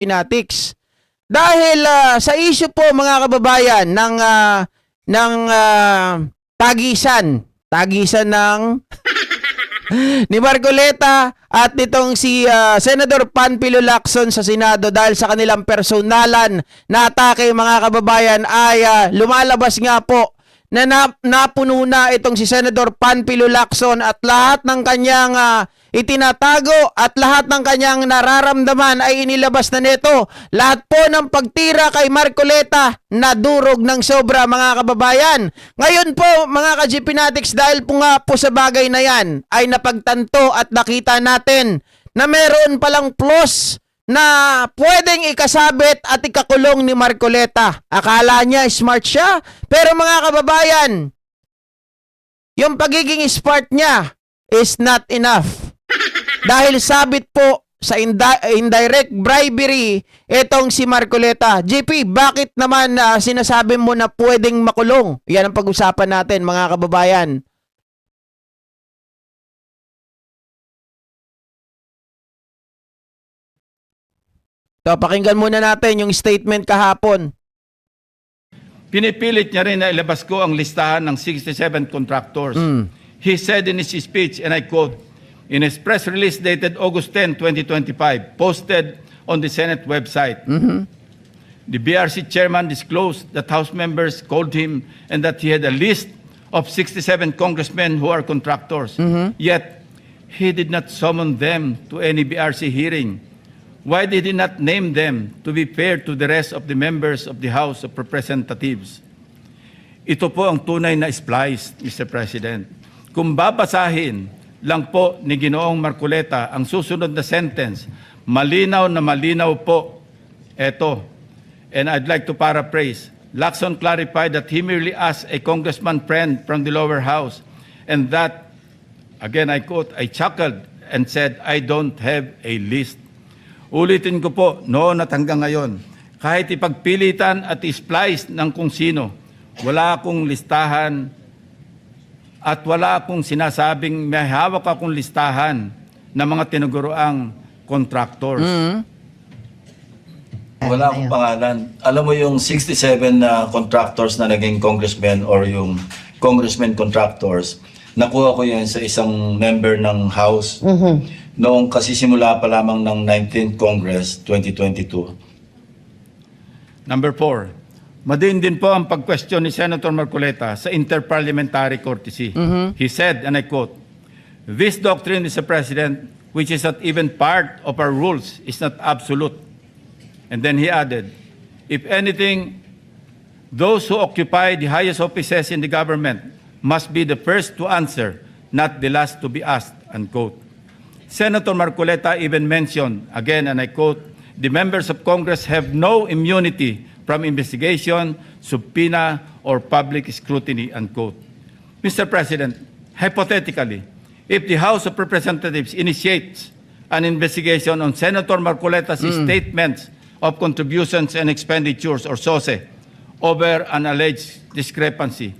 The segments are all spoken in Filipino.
Fanatics. Dahil sa issue po mga kababayan ng tagisan ng ni Marcoleta at nitong si Senador Panfilo Lacson sa Senado dahil sa kanilang personalan na atake mga kababayan ay lumalabas nga po na napuno na itong si Senador Panfilo Lacson at lahat ng kanyang itinatago at lahat ng kanyang nararamdaman ay inilabas na nito. Lahat po ng pagtira kay Marcoleta na durog ng sobra mga kababayan. Ngayon po mga ka-GP Fanatics, dahil po nga po sa bagay na yan ay napagtanto at nakita natin na meron palang plus na pwedeng ikasabit at ikakulong ni Marcoleta. Akala niya smart siya, pero mga kababayan, yung pagiging smart niya is not enough. Dahil sabit po sa indirect bribery itong si Marcoleta. JP, bakit naman sinasabi mo na pwedeng makulong? Yan ang pag-usapan natin mga kababayan. So, pakinggan muna natin yung statement kahapon. Pinipilit niya rin na ilabas ko ang listahan ng 67 contractors. He said in his speech, and I quote, in his press release dated August 10, 2025, posted on the Senate website, the BRC chairman disclosed that House members called him and that he had a list of 67 congressmen who are contractors. Yet, he did not summon them to any BRC hearing. Why did he not name them to be fair to the rest of the members of the House of Representatives? Ito po ang tunay na splice, Mr. President. Kung babasahin lang po ni Ginoong Marcoleta ang susunod na sentence, malinaw na malinaw po ito. And I'd like to paraphrase. Lacson clarified that he merely asked a congressman friend from the lower house and that, again I quote, I chuckled and said, I don't have a list. Ulitin ko po, noon at hanggang ngayon, kahit ipagpilitan at isplice ng kung sino, wala akong listahan at wala akong sinasabing may hawak akong listahan ng mga tinuguroang contractors. Wala akong pangalan. Alam mo yung 67 na contractors na naging congressmen or yung congressmen contractors, nakuha ko yan sa isang member ng House noong kasi simula pa lamang ng 19th Congress 2022. Number 4, madiin din po ang pag-question ni Senator Marcoleta sa interparliamentary courtesy. He said, and I quote, this doctrine, Mr. President, which is not even part of our rules, is not absolute. And then he added, if anything, those who occupy the highest offices in the government must be the first to answer, not the last to be asked, unquote. Senator Marcoleta even mentioned, again, and I quote, the members of Congress have no immunity from investigation, subpoena, or public scrutiny, unquote. Mr. President, hypothetically, if the House of Representatives initiates an investigation on Senator Marcoleta's statements of contributions and expenditures, or SOSE, over an alleged discrepancy,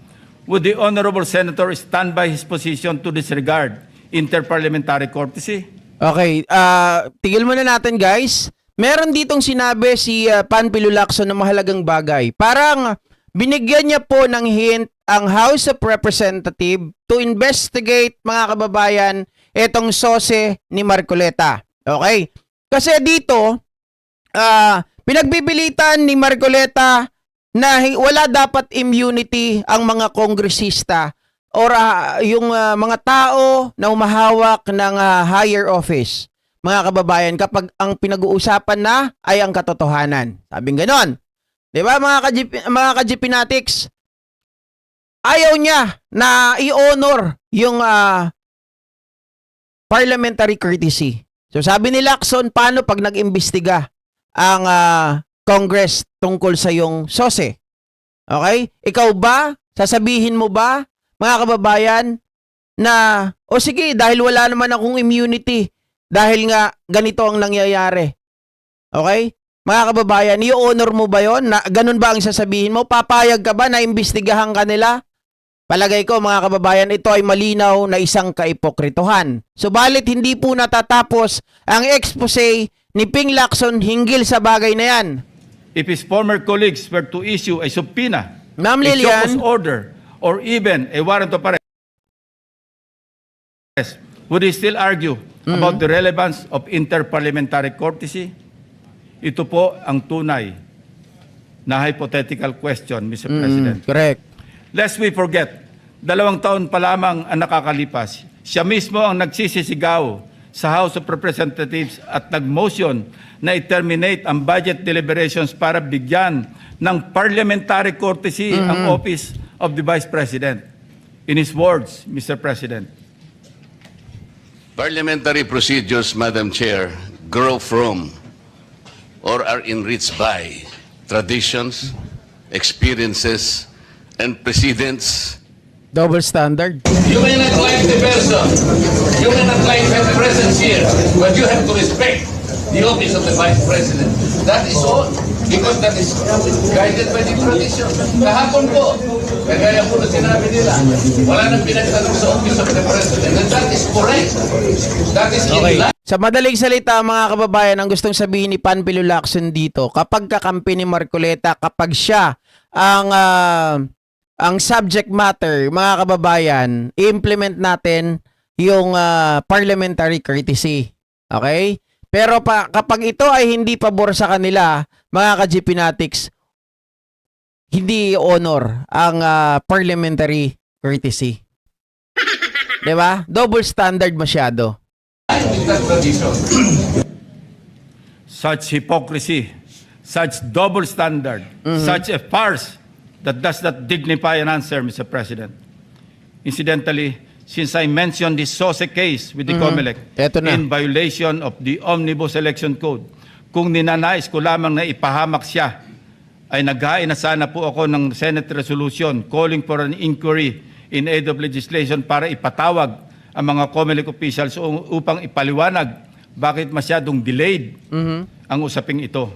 would the Honorable Senator stand by his position to disregard interparliamentary courtesy? Okay, tigil muna natin guys. Meron ditong sinabi si Panfilo Lacson na mahalagang bagay. Parang binigyan niya po ng hint ang House of Representatives to investigate, mga kababayan, itong SOSE ni Marcoleta. Okay? Kasi dito, pinagbibilitan ni Marcoleta na wala dapat immunity ang mga kongresista or yung mga tao na umahawak ng higher office, mga kababayan, kapag ang pinag-uusapan na ay ang katotohanan. Sabing ganon. Di ba mga ka-GP Fanatics? Ayaw niya na i-honor yung parliamentary courtesy. So sabi ni Lacson, paano pag nag-imbestiga ang Congress tungkol sa yung SOSE? Okay? Ikaw ba? Sasabihin mo ba, mga kababayan, na, o sige, dahil wala naman akong immunity, dahil nga ganito ang nangyayari. Okay? Mga kababayan, i-honor mo ba yon? Na, ganun ba ang sasabihin mo? Papayag ka ba na imbestigahan ka nila? Palagay ko, mga kababayan, ito ay malinaw na isang kaipokritohan. Subalit, hindi po natatapos ang expose ni Ping Lacson hinggil sa bagay na yan. If his former colleagues were to issue a subpoena, Ma'am a show Lilian, cause order, or even a warrant of arrest, would he still argue about the relevance of interparliamentary courtesy? Ito po ang tunay na hypothetical question, Mr. President. correct. Lest we forget, 2 taon pa lamang ang nakakalipas. Siya mismo ang nagsisisigaw sa House of Representatives at nag-motion na i-terminate ang budget deliberations para bigyan ng parliamentary courtesy ang Office of the Vice President. In his words, Mr. President, Parliamentary procedures, Madam Chair, grow from or are enriched by traditions, experiences, and precedents. Double standard. You may not like the person, you may not like her presence here, but you have to respect the office of the Vice President. That is all, because that is guided by the tradition. Kahapon po, kagaya po na sinabi nila, wala nang pinagtanong sa office of the President, and that is correct. That is in line. Sa madaling salita, mga kababayan, ang gustong sabihin ni Panfilo Lacson dito, kapag kakampi ni Marcoleta, kapag siya ang subject matter, mga kababayan, i-implement natin yung parliamentary courtesy. Okay? Pero kapag ito ay hindi pabor sa kanila, mga ka-GPnatics, hindi honor ang parliamentary courtesy. Diba? Double standard masyado. such hypocrisy, such double standard, such a farce that does not dignify an answer, Mr. President. Incidentally, since I mentioned this SOSE case with the COMELEC Eto na. in violation of the Omnibus Election Code, kung ninanais ko lamang na ipahamak siya, ay naghain na sana po ako ng Senate resolution calling for an inquiry in aid of legislation para ipatawag ang mga COMELEC officials upang ipaliwanag bakit masyadong delayed ang usaping ito.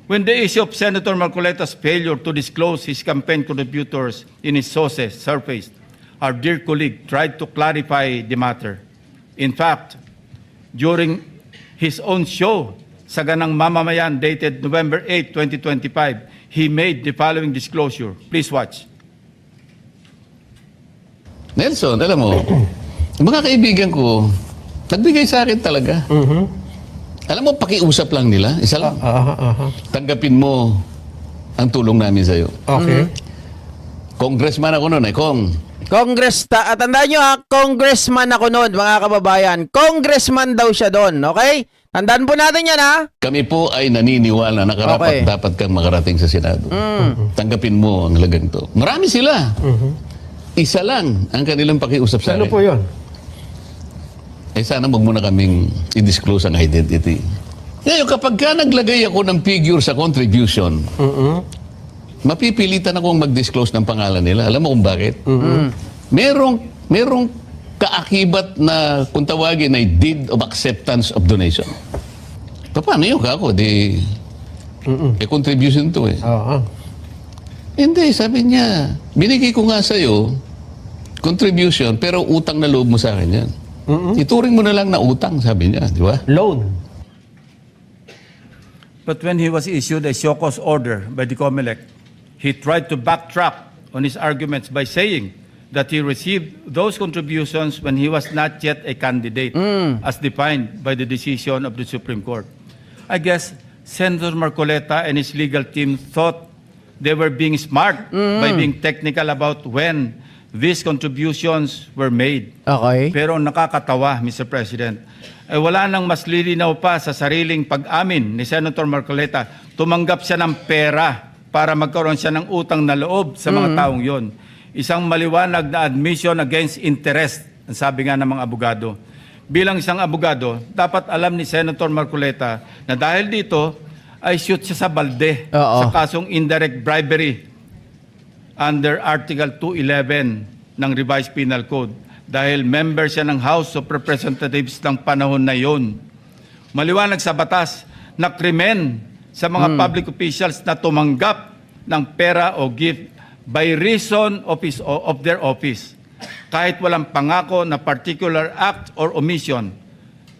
When the issue of Senator Marcoleta's failure to disclose his campaign contributors in his sources surfaced, our dear colleague tried to clarify the matter. In fact, during his own show, Saganang Mamamayan, dated November 8, 2025, he made the following disclosure. Please watch. Nelson, alam mo, mga kaibigan ko, nagbigay sa akin talaga. Alam mo, pakiusap lang nila. Isa lang. Tanggapin mo ang tulong namin sa'yo. Okay. Congressman ako noon, Kong. Tandaan nyo congressman ako noon, mga kababayan. Congressman daw siya doon, okay? Tandaan po natin yan, ha? Kami po ay naniniwala na karapat Okay. dapat kang makarating sa Senado. Tanggapin mo ang lagang to. Marami sila. Isa lang ang kanilang pakiusap sa Ano akin. po yun? Eh sana wag mo na kaming i-disclose ang identity. Ngayon, kapag ka naglagay ako ng figure sa contribution, mapipilitan akong mag-disclose ng pangalan nila. Alam mo kung bakit? Merong kaakibat na kung tawagin ay deed of acceptance of donation. Paano yun kako? Contribution to eh. Oo. Hindi, sabi niya, binigay ko nga sa'yo contribution pero utang na loob mo sa akin yan. Ituring mo na lang na utang, sabi niya, di ba? Loan. But when he was issued a show cause order by the COMELEC, he tried to backtrack on his arguments by saying that he received those contributions when he was not yet a candidate, as defined by the decision of the Supreme Court. I guess Senator Marcoleta and his legal team thought they were being smart by being technical about when these contributions were made. Okay. Pero ang nakakatawa, Mr. President, ay wala nang mas lilinaw pa sa sariling pag-amin ni Senator Marcoleta. Tumanggap siya ng pera para magkaroon siya ng utang na loob sa mga taong yon. Isang maliwanag na admission against interest, ang sabi nga ng mga abogado. Bilang isang abogado, dapat alam ni Senator Marcoleta na dahil dito ay shoot siya sa balde Oo. sa kasong indirect bribery under Article 211 ng Revised Penal Code dahil member siya ng House of Representatives ng panahon na yon. Maliwanag sa batas na krimen sa mga public officials na tumanggap ng pera o gift by reason of their office kahit walang pangako na particular act or omission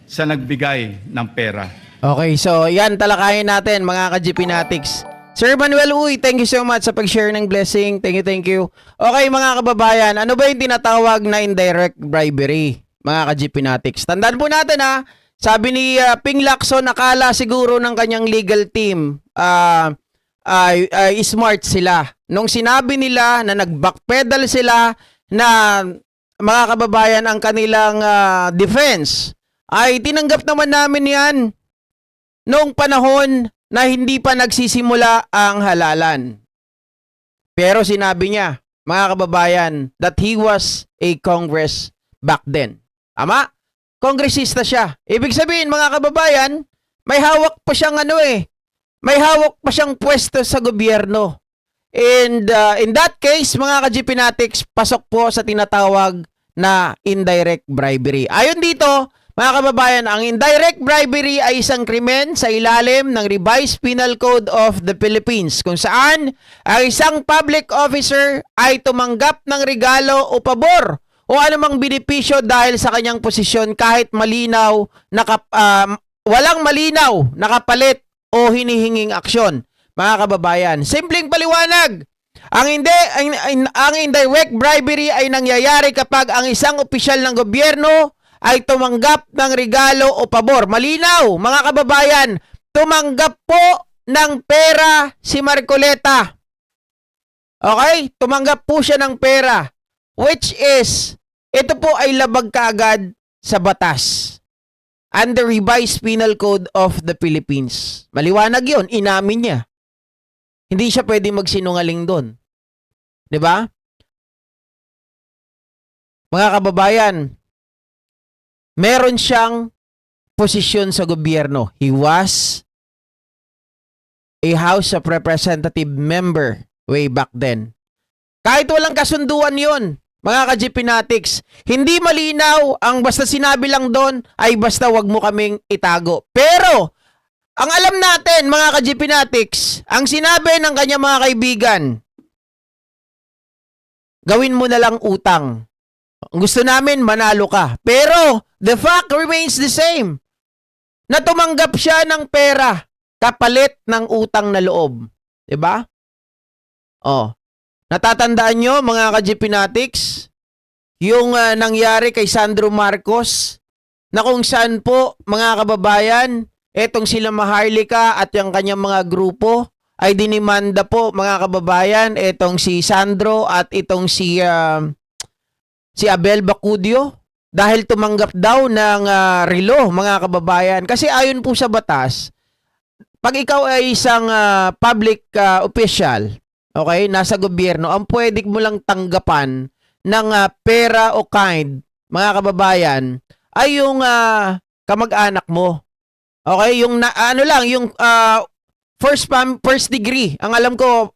sa nagbigay ng pera. Okay, so yan talakayin natin mga ka-GP Natics. Sir Manuel Uy, thank you so much sa pag-share ng blessing. Thank you, thank you. Okay mga kababayan, ano ba yung tinatawag na indirect bribery? Mga ka-GP Natics. Tandaan po natin ha, sabi ni Ping Lacson, nakala siguro ng kanyang legal team smart sila. Nung sinabi nila na nag-backpedal sila na mga kababayan ang kanilang defense, ay tinanggap naman namin yan noong panahon na hindi pa nagsisimula ang halalan. Pero sinabi niya, mga kababayan, that he was a Congress back then. Tama? Kongresista siya. Ibig sabihin, mga kababayan, may hawak pa siyang may hawak pa siyang pwesto sa gobyerno. And in that case, mga ka-GP Natics, pasok po sa tinatawag na indirect bribery. Ayon dito, mga kababayan, ang indirect bribery ay isang krimen sa ilalim ng Revised Penal Code of the Philippines kung saan ang isang public officer ay tumanggap ng regalo o pabor o anumang benepisyo dahil sa kanyang posisyon kahit walang malinaw na kapalit o hinihinging aksyon. Mga kababayan, simpleng paliwanag. Ang indirect bribery ay nangyayari kapag ang isang opisyal ng gobyerno ay tumanggap ng regalo o pabor. Malinaw, mga kababayan, tumanggap po ng pera si Marcoleta. Okay? Tumanggap po siya ng pera. Which is, ito po ay labag kaagad sa batas. Under Revised Penal Code of the Philippines. Maliwanag yun, inamin niya. Hindi siya pwedeng magsinungaling doon. 'Di ba? Mga kababayan, meron siyang posisyon sa gobyerno. He was a House of Representative member way back then. Kahit walang kasunduan yon, mga ka-GP Natics, hindi malinaw, ang basta sinabi lang doon ay basta wag mo kaming itago. Pero, ang alam natin, mga ka-GP Natics, ang sinabi ng kanyang mga kaibigan, gawin mo na lang utang. Gusto namin, manalo ka. Pero, the fact remains the same. Na tumanggap siya ng pera kapalit ng utang na loob. Diba? Oh. Natatandaan nyo, mga ka-GP Natics, yung nangyari kay Sandro Marcos, na kung saan po, mga kababayan, etong sila Maharlika at yung kanyang mga grupo, ay dinimanda po, mga kababayan, etong si Sandro at itong si Abel Bacudio dahil tumanggap daw ng relo, mga kababayan. Kasi ayon po sa batas, pag ikaw ay isang public official, okay, nasa gobyerno, ang pwede mo lang tanggapan ng pera o kind, mga kababayan, ay yung kamag-anak mo. Okay, yung yung first degree. Ang alam ko,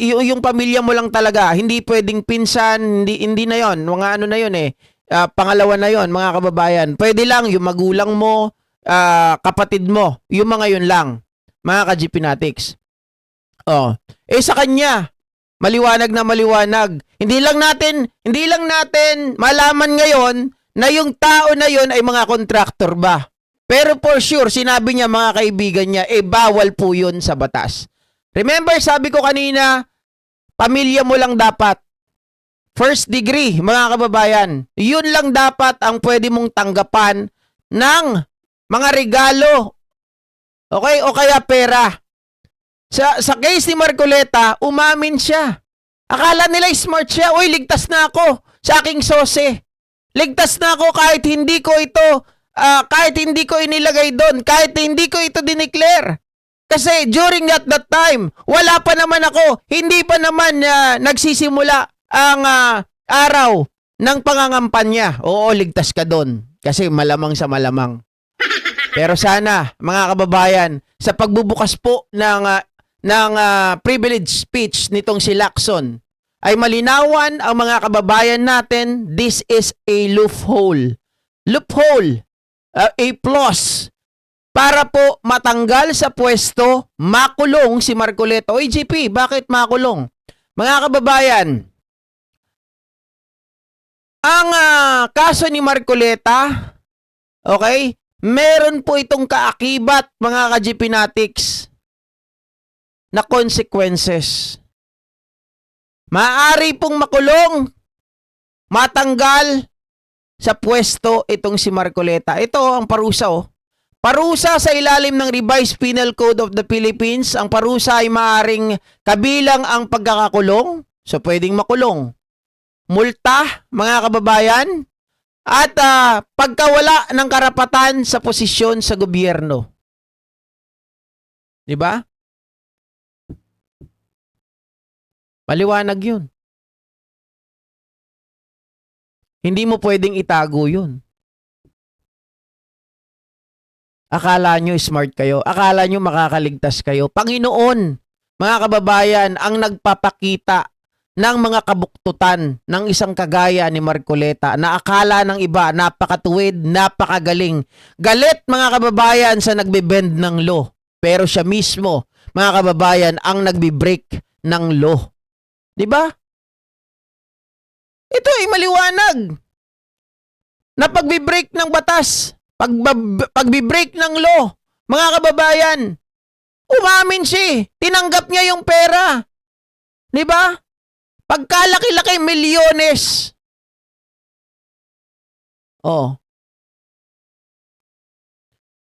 yung pamilya mo lang talaga. Hindi pwedeng pinsan, hindi na yon. Mga ano na yon eh. Pangalawa na yon, mga kababayan. Pwede lang yung magulang mo, kapatid mo. Yung mga yun lang, mga ka-GP Natics. Oh, sa kanya, maliwanag na maliwanag. Hindi lang natin malaman ngayon na yung tao na yon ay mga kontraktor ba. Pero for sure, sinabi niya, mga kaibigan niya, bawal po yun sa batas. Remember, sabi ko kanina, pamilya mo lang dapat. First degree, mga kababayan. Yun lang dapat ang pwede mong tanggapan ng mga regalo. Okay? O kaya pera. Sa case ni Marcoleta, umamin siya. Akala nila smart siya. Uy, ligtas na ako sa aking sose. Ligtas na ako kahit hindi ko ito inilagay doon, kahit hindi ko ito dineclare. Kasi during that time, wala pa naman ako, hindi pa naman nagsisimula ang araw ng pangangampanya. Oo, ligtas ka doon. Kasi malamang sa malamang. Pero sana, mga kababayan, sa pagbubukas po ng privilege speech nitong si Lacson, ay malinawan ang mga kababayan natin, this is a loophole. Loophole. A plus para po matanggal sa pwesto, makulong si Marcoleta. Oy, GP, bakit makulong? Mga kababayan, ang kaso ni Marcoleta, okay, meron po itong kaakibat, mga ka-GPnatics, na consequences. Maaari pong makulong, matanggal sa pwesto itong si Marcoleta. Ito ang parusa, oh. Parusa sa ilalim ng Revised Penal Code of the Philippines. Ang parusa ay maaaring kabilang ang pagkakakulong. So, pwedeng makulong. Multa, mga kababayan. At pagkawala ng karapatan sa posisyon sa gobyerno. Diba? Maliwanag yun. Hindi mo pwedeng itago yun. Akala nyo smart kayo. Akala nyo makakaligtas kayo. Panginoon, mga kababayan, ang nagpapakita ng mga kabuktutan ng isang kagaya ni Marcoleta na akala ng iba napakatuwid, napakagaling. Galit, mga kababayan, sa nagbe-bend ng law. Pero siya mismo, mga kababayan, ang nagbi-break ng law. Diba? Ito ay maliwanag na pagbi-break ng batas, pagbi-break ng law, mga kababayan, umamin siya. Tinanggap niya yung pera. Di ba? Pagkalaki-laki, milyones. Oh.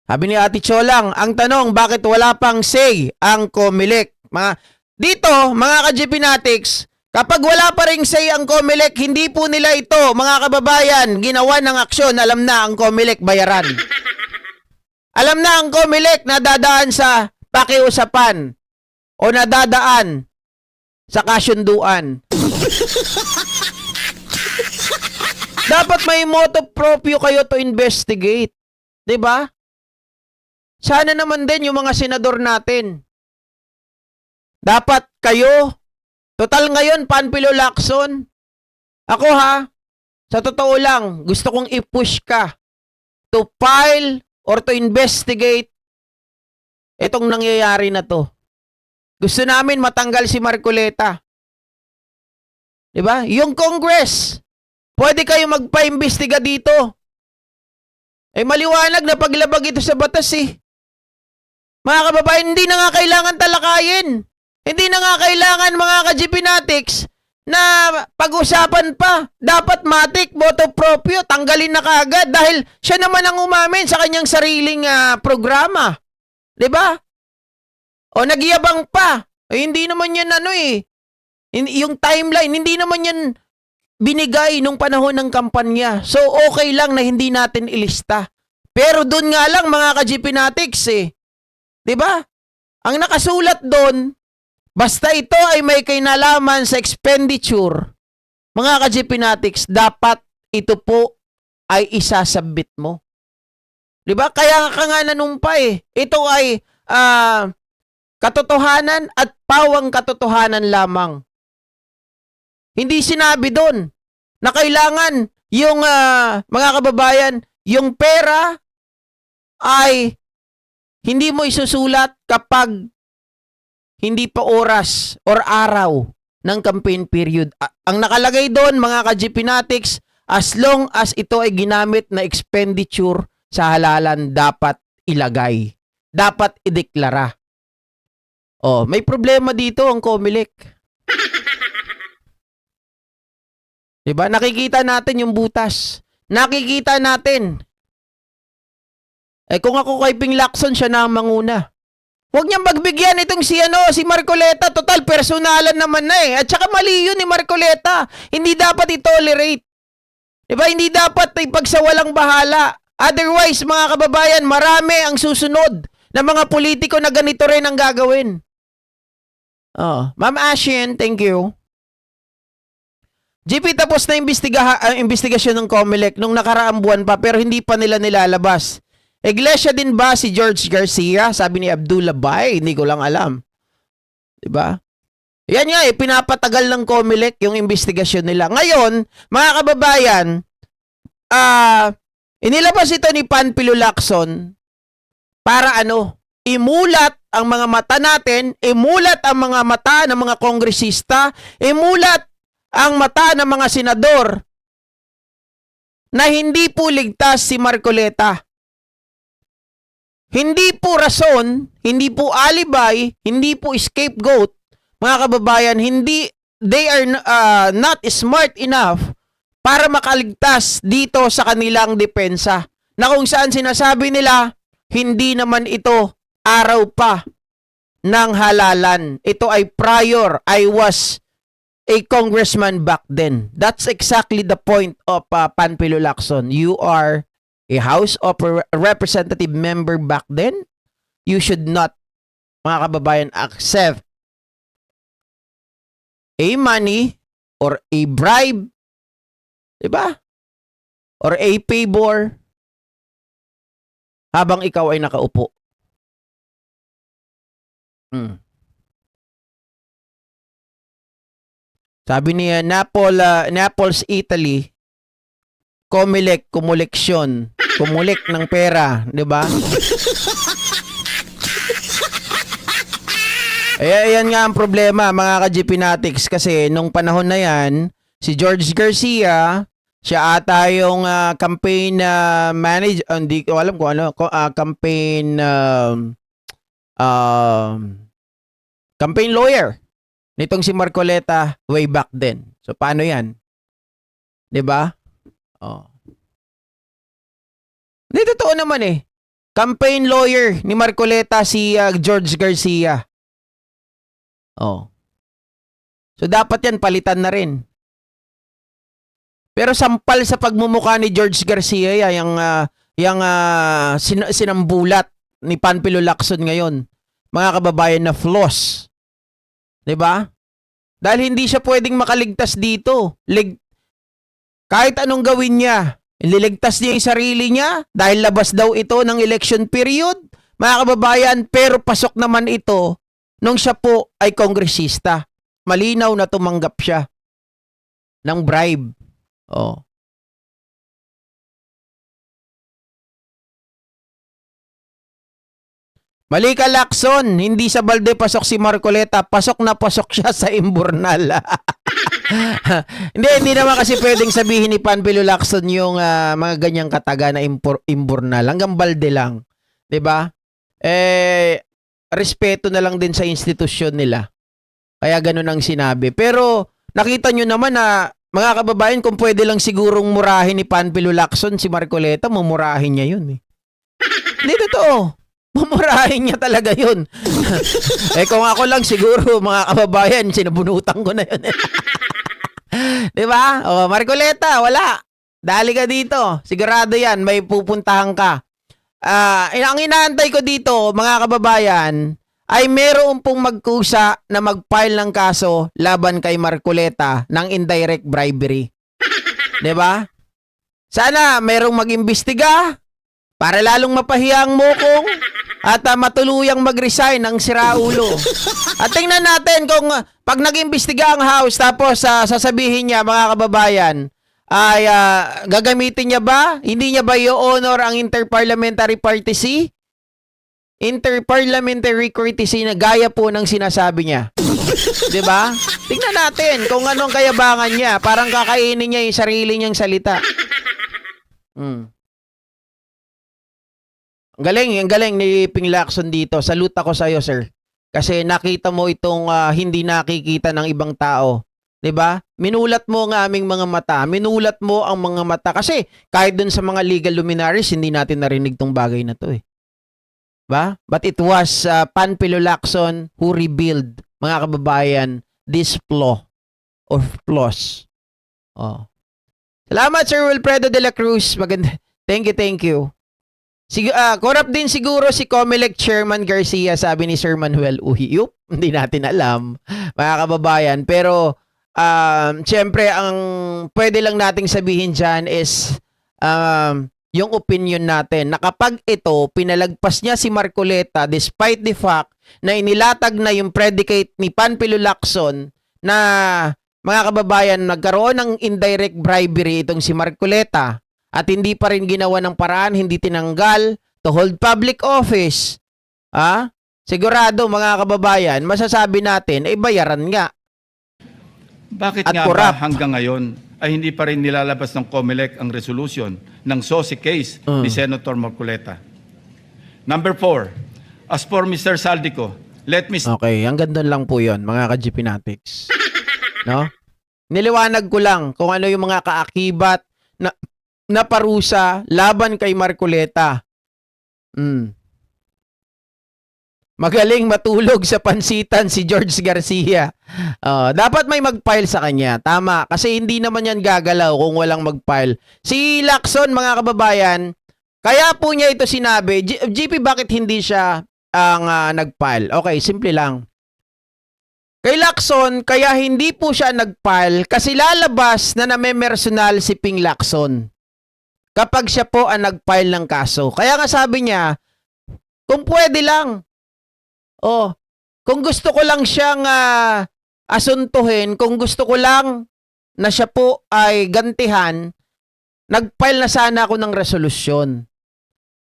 Sabi ni Ate Cholang, ang tanong, bakit wala pang say ang COMELEC? Dito, mga ka-GPnatics, kapag wala pa ring say ang COMELEC, hindi po nila ito, mga kababayan, ginawa ng aksyon, alam na ang COMELEC bayaran. Alam na ang COMELEC na dadaan sa pakiusapan o nadadaan sa kasunduan. Dapat may motu proprio kayo to investigate. 'Di ba? Sana naman din yung mga senador natin. Dapat kayo, total ngayon, Panfilo Lacson, ako sa totoo lang, gusto kong i-push ka to file or to investigate itong nangyayari na to. Gusto namin matanggal si Marcoleta. Diba? Yung Congress, pwede kayo magpa-imbestiga dito. Maliwanag na paglabag ito sa batas Mga kababayan, hindi na nga kailangan talakayin. Hindi na nga kailangan, mga ka-GPnatics, na pag-usapan pa. Dapat matik, motu proprio, tanggalin na kaagad dahil siya naman ang umamin sa kanyang sariling programa. Diba? O nagyabang pa. Hindi naman yan yung timeline, hindi naman yan binigay nung panahon ng kampanya. So okay lang na hindi natin ilista. Pero doon nga lang, mga ka-GPnatics 'di ba? Ang nakasulat doon, basta ito ay may kinalaman sa expenditure, mga ka-GPnatics, dapat ito po ay isasubmit mo. 'Di ba? Kaya ka nga nanumpa Ito ay katotohanan at pawang katotohanan lamang. Hindi sinabi doon na kailangan yung mga kababayan, yung pera ay hindi mo isusulat kapag hindi pa oras or araw ng campaign period. Ang nakalagay doon, mga ka-GPnatics, as long as ito ay ginamit na expenditure sa halalan, dapat ilagay. Dapat ideklara. May problema dito ang COMELEC. Diba? Nakikita natin yung butas. Nakikita natin. Kung ako kay Ping Lacson, siya na ang manguna. Huwag niyang magbigyan itong si Marcoleta. Total, personalan naman na At saka mali yun ni Marcoleta. Hindi dapat i-tolerate. Diba? Hindi dapat ipagsawalang bahala. Otherwise, mga kababayan, marami ang susunod na mga politiko na ganito rin ang gagawin. Ma'am Ashin, thank you. GP, tapos na investigasyon ng COMELEC nung nakaraang buwan pa pero hindi pa nila nilalabas. Iglesia din ba si George Garcia? Sabi ni Abdullah Bay, hindi ko lang alam. Diba? Yan nga pinapatagal ng COMELEC yung investigasyon nila. Ngayon, mga kababayan, inilabas ito ni Panfilo Lacson para imulat ang mga mata natin, imulat ang mga mata ng mga kongresista, imulat ang mata ng mga senador na hindi po ligtas si Marcoleta. Hindi po rason, hindi po alibi, hindi po scapegoat, mga kababayan, they are not smart enough para makaligtas dito sa kanilang depensa. Na kung saan sinasabi nila, hindi naman ito araw pa ng halalan. Ito ay prior. I was a congressman back then. That's exactly the point of Panfilo Lacson. You are a House of Representative member back then. You should not, mga kababayan, accept a money or a bribe, diba? Or a favor habang ikaw ay nakaupo. Sabi niya, Naples, Italy, kumulik ng pera, di ba? Ayan nga ang problema, mga ka-GPnatics, kasi nung panahon na yan, si George Garcia, siya ata yung campaign manager, hindi ko alam kung ano, campaign lawyer nitong si Marcoleta way back then. So paano 'yan? 'Di ba? Oh. Hindi totoo naman eh. Campaign lawyer ni Marcoleta si George Garcia. Oh. So dapat 'yan palitan na rin. Pero sampal sa pagmumukha ni George Garcia yung sinambulat ni Panfilo Lacson ngayon. Mga kababayan na flaws. 'Di ba? Dahil hindi siya pwedeng makaligtas dito. Kahit anong gawin niya, ililigtas niya yung sarili niya dahil labas daw ito ng election period. Mga kababayan, pero pasok naman ito nung siya po ay kongresista. Malinaw na tumanggap siya ng bribe. Oh. Mali ka, Lacson. Hindi sa balde pasok si Marcoleta. Pasok na pasok siya sa imburnal. Hindi naman kasi pwedeng sabihin ni Panfilo Lacson yung mga ganyang kataga na imburnal. Hanggang balde lang. 'Di ba? Respeto na lang din sa institusyon nila. Kaya ganun ang sinabi. Pero nakita nyo naman na mga kababayan, kung pwede lang sigurong murahin ni Panfilo Lacson si Marcoleta, mumurahin niya yun eh. Hindi totoo. Mumurahin niya talaga yun. Kung ako lang siguro, mga kababayan, sinabunutan ko na yun. Diba? O, Marcoleta, wala. Dali ka dito. Sigurado yan, may pupuntahan ka. Ang inaantay ko dito, mga kababayan, ay meron pong magkusa na mag-file ng kaso laban kay Marcoleta ng indirect bribery. Diba? Sana merong mag-imbestiga para lalong mapahiya ang mokong at matuluyang mag-resign ng siraulo. At tingnan natin kung pag nag-imbestiga ang House tapos sasabihin niya, mga kababayan, ay gagamitin niya ba? Hindi niya ba i-honor ang interparliamentary courtesy? Interparliamentary courtesy na gaya po ng sinasabi niya. 'Di ba? Tingnan natin kung anong kayabangan niya. Parang kakainin niya yung sarili niyang salita. Ang galing ni Ping Lacson dito. Salute ako sa iyo, sir. Kasi nakita mo itong hindi nakikita ng ibang tao. 'Di ba? Minulat mo ang aming mga mata. Minulat mo ang mga mata. Kasi kahit dun sa mga legal luminaries, hindi natin narinig tong bagay na to eh. Ba? But it was Panfilo Lacson who revealed, mga kababayan, this flaw or flaws. Oh. Salamat, Sir Wilfredo de la Cruz. Maganda. Thank you. Corrupt din siguro si Comelec Chairman Garcia, sabi ni Sir Manuel Uhiyup. Hindi natin alam, mga kababayan. Pero, siyempre, ang pwede lang nating sabihin dyan is, yung opinion natin na kapag ito, pinalagpas niya si Marcoleta despite the fact na inilatag na yung predicate ni Panfilo Lacson na, mga kababayan, nagkaroon ng indirect bribery itong si Marcoleta at hindi pa rin ginawa ng paraan, hindi tinanggal to hold public office. Sigurado, mga kababayan, masasabi natin, bayaran nga. Bakit At nga corrupt. ba hanggang ngayon ay hindi pa rin nilalabas ng COMELEC ang resolution ng SOSI case ni Senator Marcoleta? Number 4, as for Mr. Saldico, let me Okay, hanggang doon lang po yon mga ka-GP Natics. No? Niliwanag ko lang kung ano yung mga kaakibat na parusa laban kay Marcoleta. Magaling matulog sa pansitan si George Garcia. Dapat may mag-file sa kanya. Tama. Kasi hindi naman yan gagalaw kung walang mag-file. Si Lacson, mga kababayan, kaya po niya ito sinabi. GP, bakit hindi siya ang nag-file? Okay, simple lang. Kay Lacson, kaya hindi po siya nag-file kasi lalabas na namemersonal si Ping Lacson kapag siya po ang nag-file ng kaso. Kaya nga sabi niya, kung pwede lang, kung gusto ko lang siyang asuntuhin, kung gusto ko lang na siya po ay gantihan, nag-file na sana ako ng resolusyon.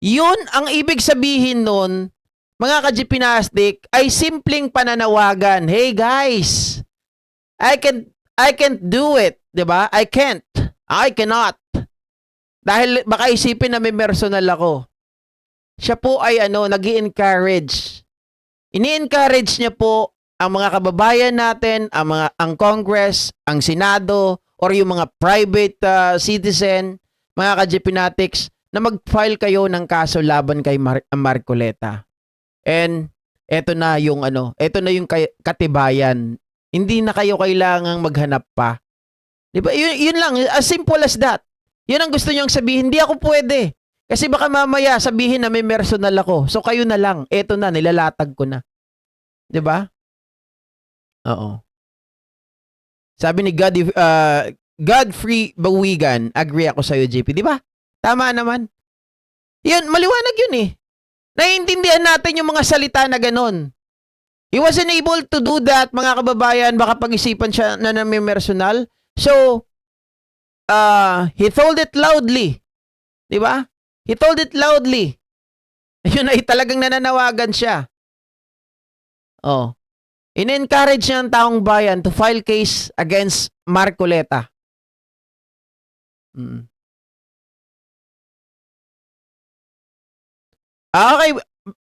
Yun ang ibig sabihin nun, mga ka-GP Nastic, ay simpleng pananawagan. Hey guys, I can't do it, 'di ba? I cannot. Dahil baka isipin na may personal ako. Siya po ay nag-i-encourage. Ini-encourage niya po ang mga kababayan natin, ang Congress, ang Senado, or yung mga private citizen, mga ka-GP Natics, na mag-file kayo ng kaso laban kay Marcoleta. And eto na yung katibayan. Hindi na kayo kailangang maghanap pa. 'Di ba? Yun lang, as simple as that. Yun ang gusto niyang sabihin, hindi ako pwede. Kasi baka mamaya sabihin na may personal ako. So kayo na lang. Eto na, nilalatag ko na. 'Di ba? Oo. Sabi ni Godfrey Bawigan, agree ako sa iyo, JP, 'di ba? Tama naman. Yun, maliwanag yun eh. Naiintindihan natin yung mga salita na ganun. He wasn't able to do that, mga kababayan, baka pag-isipan siya na may personal. So, he told it loudly. Di ba? He told it loudly. Yun ay talagang nananawagan siya. In-encourage niya ang taong bayan to file case against Marcoleta. Okay,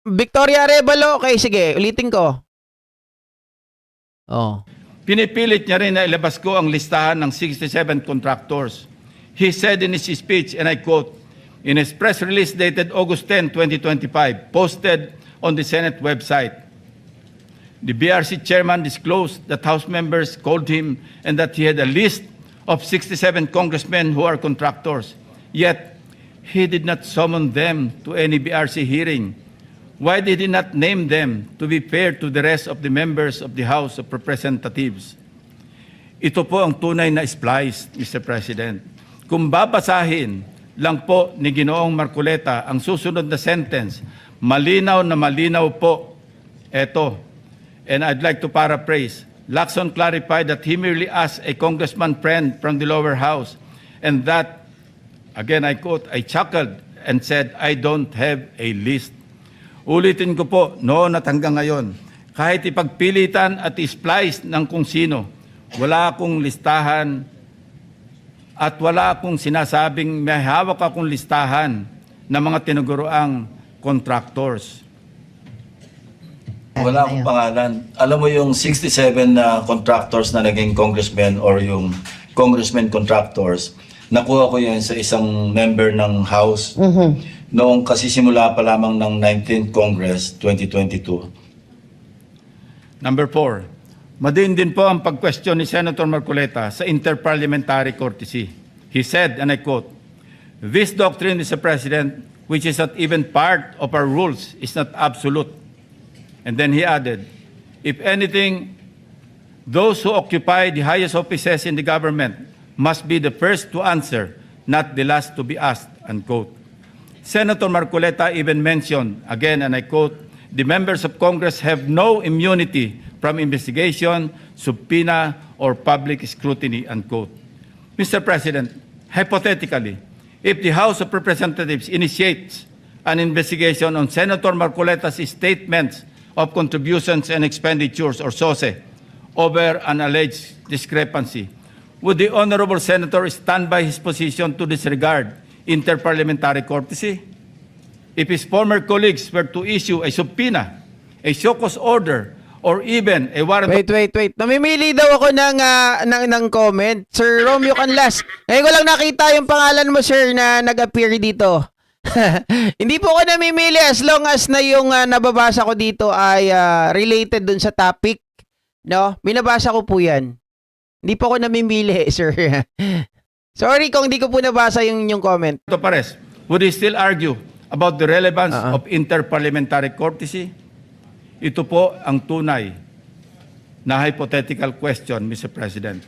Victoria Arevalo. Okay, sige, ulitin ko. Pinipilit niya rin na ilabas ko ang listahan ng 67 contractors. He said in his speech, and I quote, in his press release dated August 10, 2025, posted on the Senate website, the BRC chairman disclosed that House members called him and that he had a list of 67 congressmen who are contractors. Yet, he did not summon them to any BRC hearing. Why did he not name them to be fair to the rest of the members of the House of Representatives? Ito po ang tunay na splice, Mr. President. Kung babasahin lang po ni Ginoong Marcoleta ang susunod na sentence, malinaw na malinaw po. Ito, and I'd like to paraphrase, Lacson clarified that he merely asked a congressman friend from the lower house and that, again I quote, I chuckled and said, I don't have a list. Ulitin ko po, noon at hanggang ngayon, kahit ipagpilitan at isplice ng kung sino, wala akong listahan at wala akong sinasabing may hawak akong listahan ng mga tinuguroang contractors. Wala akong pangalan. Alam mo yung 67 na contractors na naging congressmen or yung congressmen contractors, nakuha ko yan sa isang member ng House noong kasisimula pa lamang ng 19th Congress 2022. Number 4, madiin din po ang pag-question ni Senator Marcoleta sa interparliamentary courtesy. He said, and I quote, this doctrine, Mr. President, which is not even part of our rules, is not absolute. And then he added, if anything, those who occupy the highest offices in the government must be the first to answer, not the last to be asked, unquote. Senator Marcoleta even mentioned, again, and I quote, the members of Congress have no immunity from investigation, subpoena, or public scrutiny, unquote. Mr. President, hypothetically, if the House of Representatives initiates an investigation on Senator Marcoleta's statements of contributions and expenditures, or SOSE, over an alleged discrepancy, would the Honorable Senator stand by his position to disregard interparliamentary courtesy? if his former colleagues were to issue a subpoena, a show cause order, or even a warrant Wait. Namimili daw ako ng comment. Sir Romeo Canlas. Ngayon ko lang nakita yung pangalan mo, sir, na nag-appear dito. Hindi po ako namimili as long as na yung nababasa ko dito ay related dun sa topic. No? Binabasa ko po yan. Hindi po ako namimili, sir. Sorry kung hindi ko po nabasa yung comment. Pares, would he still argue about the relevance of interparliamentary courtesy? Ito po ang tunay na hypothetical question, Mr. President.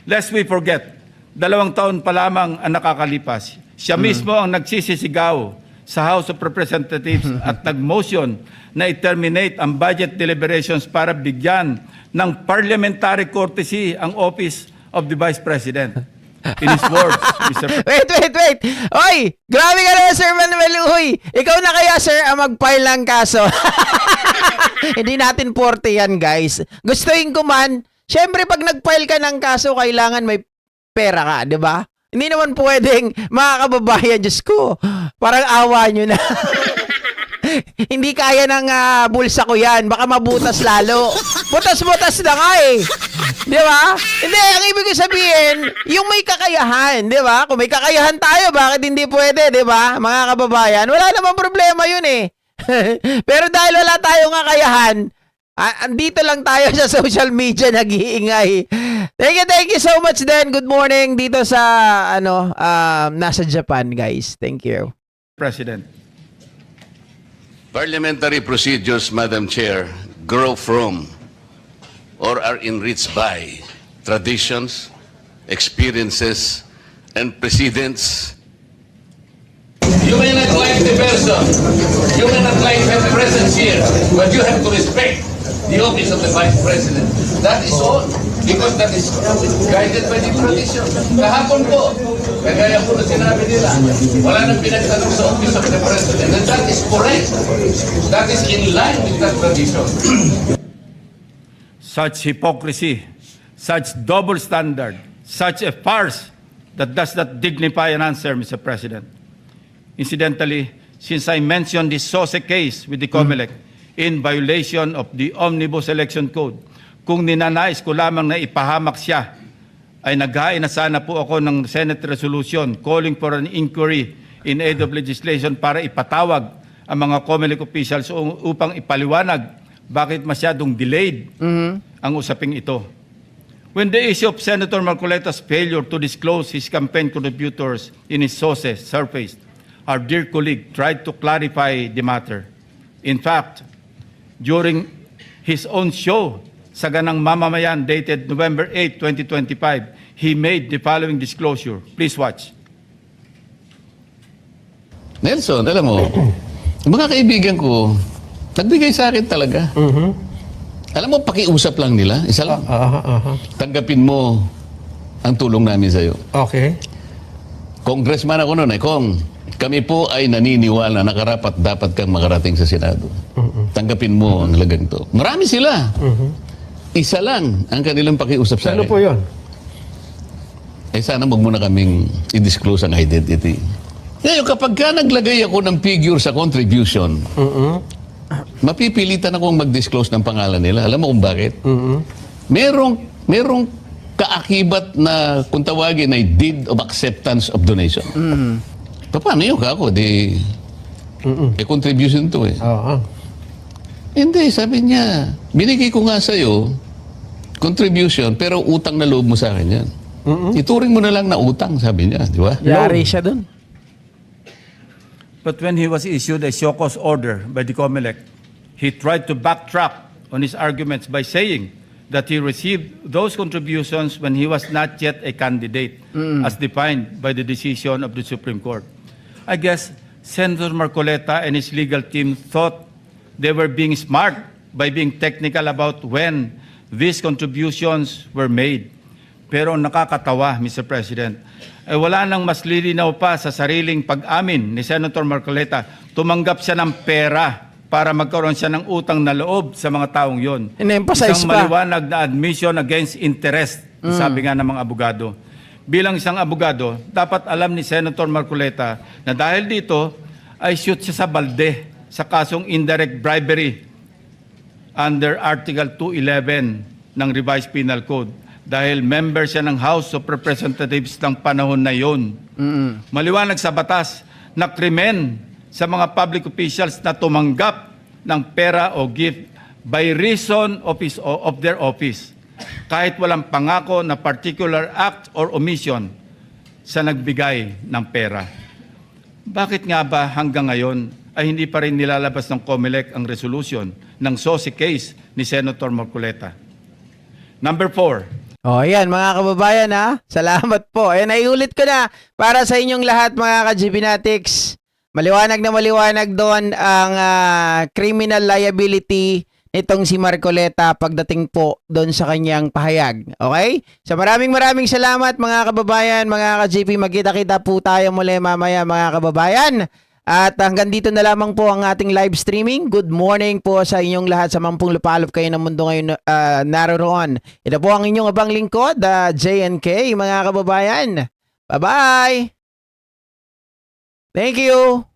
Lest we forget, 2 taon pa lamang ang nakakalipas. Siya mismo ang nagsisisigaw sa House of Representatives at nag-motion na i-terminate ang budget deliberations para bigyan ng parliamentary courtesy ang Office of the Vice President. In his words, Mr. President. Wait. Oy, grabe ka na, Sir Manuel Uy. Ikaw na kaya, sir, ang mag-file ng kaso. Hindi natin 40 yan, guys. Gustuin ko man, syempre pag nag-file ka ng kaso, kailangan may pera ka, di ba? Hindi naman pwedeng, mga kababayan, Diyos ko, parang awa nyo na. Hindi kaya ng bulsa ko yan. Baka mabutas lalo. Butas-butas na nga eh. Di ba? Hindi, ang ibig ko sabihin, yung may kakayahan, di ba? Kung may kakayahan tayo, bakit hindi pwede, di ba? Mga kababayan, wala namang problema yun eh. Pero dahil wala tayong kakayahan, andito lang tayo sa social media nag-iingay. Thank you so much then. Good morning dito sa nasa Japan, guys. Thank you. President. Parliamentary procedures, Madam Chair, grow from or are enriched by traditions, experiences, and precedents. You may not like the person, you may not like her presence here, but you have to respect the office of the Vice President. That is all. Because that is guided by the tradition. Kahapon po, kagaya po na sinabi nila, wala nang pinagtanong sa office of the President. And that is correct. That is in line with that tradition. Such hypocrisy, such double standard, such a farce that does not dignify an answer, Mr. President. Incidentally, since I mentioned the Sose case with the COMELEC in violation of the Omnibus Election Code, kung ninanais ko lamang na ipahamak siya, ay naghain na sana po ako ng Senate resolution calling for an inquiry in aid of legislation para ipatawag ang mga COMELEC officials upang ipaliwanag bakit masyadong delayed ang usaping ito. When the issue of Senator Marcoleta's failure to disclose his campaign contributors in his sources surfaced, our dear colleague tried to clarify the matter. In fact, during his own show, Saganang Mamamayan, dated November 8, 2025, he made the following disclosure. Please watch. Nelson, alam mo, mga kaibigan ko, nagbigay sa akin talaga. Alam mo, pakiusap lang nila. Isa lang. Tanggapin mo ang tulong namin sa'yo. Okay. Congressman ako noon Kong, kami po ay naniniwala na karapat dapat kang makarating sa Senado. Tanggapin mo ang halagang to. Marami sila. Isa lang ang kanilang pakiusap sa Ano akin. po yun? Sana wag mo na kaming i-disclose ang identity. Ngayon, kapag ka naglagay ako ng figure sa contribution, mapipilitan akong mag-disclose ng pangalan nila. Alam mo kung bakit? Merong kaakibat na kung tawagin ay deed of acceptance of donation. Paano yun kako? Contribution to eh. Oo. Hindi, sabi niya, binigay ko nga sa'yo, contribution, pero utang na loob mo sa akin yan. Ituring mo na lang na utang, sabi niya, di ba? Yari siya dun. But when he was issued a show cause order by the COMELEC, he tried to backtrack on his arguments by saying that he received those contributions when he was not yet a candidate, as defined by the decision of the Supreme Court. I guess Senator Marcoleta and his legal team thought they were being smart by being technical about when these contributions were made. Pero nakakatawa, Mr. President, wala nang mas lilinaw pa sa sariling pag-amin ni Senator Marcoleta. Tumanggap siya ng pera para magkaroon siya ng utang na loob sa mga taong yon. In-emphasize Isang pa. maliwanag na admission against interest, sabi nga ng mga abogado. Bilang isang abogado, dapat alam ni Senator Marcoleta na dahil dito ay shoot siya sa balde sa kasong indirect bribery under Article 211 ng Revised Penal Code dahil member siya ng House of Representatives ng panahon na yon. Maliwanag sa batas na krimen sa mga public officials na tumanggap ng pera o gift by reason of their office kahit walang pangako na particular act or omission sa nagbigay ng pera. Bakit nga ba hanggang ngayon ay hindi pa rin nilalabas ng COMELEC ang resolution ng SOSI case ni Senator Marcoleta? Number 4, O, ayan mga kababayan ha. Salamat po. Ayan, naiulit ko na para sa inyong lahat mga ka-GPnatics. Maliwanag na maliwanag doon ang criminal liability nitong si Marcoleta pagdating po doon sa kanyang pahayag. Okay? So maraming salamat mga kababayan, mga ka-GP. Magkita-kita po tayo muli mamaya mga kababayan. At hanggang dito na lamang po ang ating live streaming. Good morning po sa inyong lahat sa mampung lupalop kayo ng mundo ngayon naroon. Ito po ang inyong abang lingkod, JNK, mga kababayan. Bye-bye! Thank you!